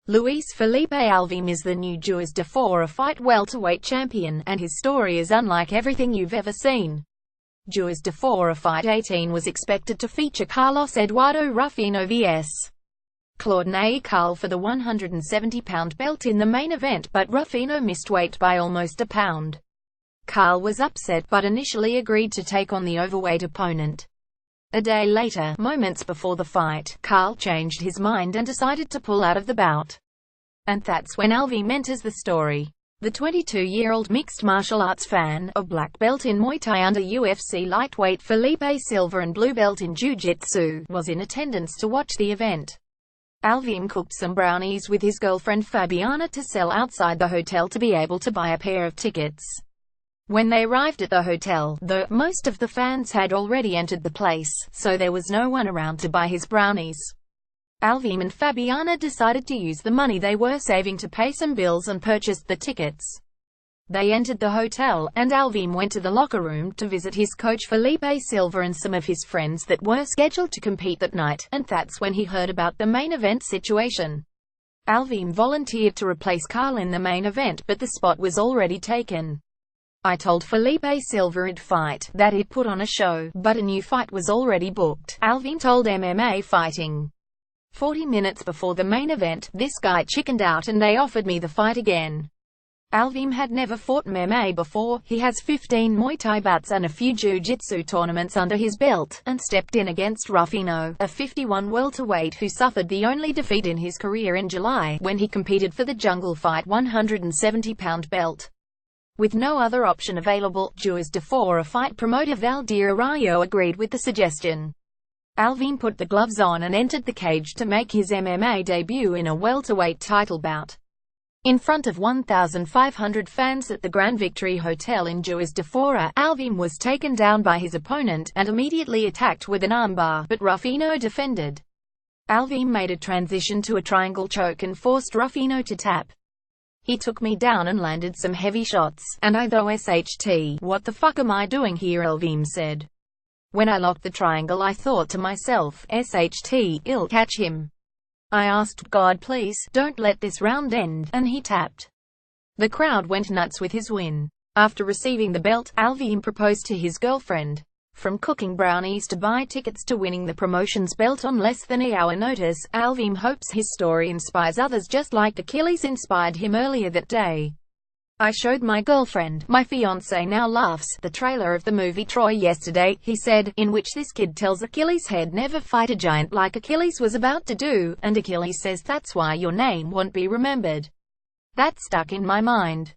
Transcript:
Luis Felipe Alvim is the new Juiz de Fora fight welterweight champion, and his story is unlike everything you've ever seen. Juiz de Fora Fight 18 was expected to feature Carlos Eduardo Rufino vs. Claude Carl for the 170-pound belt in the main event, but Rufino missed weight by almost a pound. Carl was upset but initially agreed to take on the overweight opponent. A day later, moments before the fight, Carl changed his mind and decided to pull out of the bout. And that's when Alvim enters the story. The 22-year-old mixed martial arts fan, a black belt in Muay Thai under UFC lightweight Felipe Silva and blue belt in Jiu-Jitsu, was in attendance to watch the event. Alvim cooked some brownies with his girlfriend Fabiana to sell outside the hotel to be able to buy a pair of tickets. When they arrived at the hotel, though, most of the fans had already entered the place, so there was no one around to buy his brownies. Alvim and Fabiana decided to use the money they were saving to pay some bills and purchased the tickets. They entered the hotel, and Alvim went to the locker room to visit his coach Felipe Silva and some of his friends that were scheduled to compete that night, and that's when he heard about the main event situation. Alvim volunteered to replace Carl in the main event, but the spot was already taken. I told Felipe Silva he'd fight, that he'd put on a show, but a new fight was already booked, Alvim told MMA Fighting. 40 minutes before the main event, this guy chickened out and they offered me the fight again. Alvim had never fought MMA before, he has 15 Muay Thai bouts and a few Jiu-Jitsu tournaments under his belt, and stepped in against Rufino, a 51 welterweight who suffered the only defeat in his career in July, when he competed for the Jungle Fight 170-pound belt. With no other option available, Juiz de Fora fight promoter Valdir Arroyo agreed with the suggestion. Alvim put the gloves on and entered the cage to make his MMA debut in a welterweight title bout. In front of 1,500 fans at the Grand Victory Hotel in Juiz de Fora, Alvim was taken down by his opponent, and immediately attacked with an armbar, but Rufino defended. Alvim made a transition to a triangle choke and forced Rufino to tap. He took me down and landed some heavy shots, and I thought SHT, what the fuck am I doing here, Alvim said. When I locked the triangle I thought to myself, SHT, I'll catch him. I asked God please, don't let this round end, and he tapped. The crowd went nuts with his win. After receiving the belt, Alvim proposed to his girlfriend. From cooking brownies to buy tickets to winning the promotion's belt on less than an hour notice, Alvim hopes his story inspires others just like Achilles inspired him earlier that day. I showed my girlfriend, my fiancé now laughs, the trailer of the movie Troy yesterday, he said, in which this kid tells Achilles he'd never fight a giant like Achilles was about to do, and Achilles says that's why your name won't be remembered. That stuck in my mind.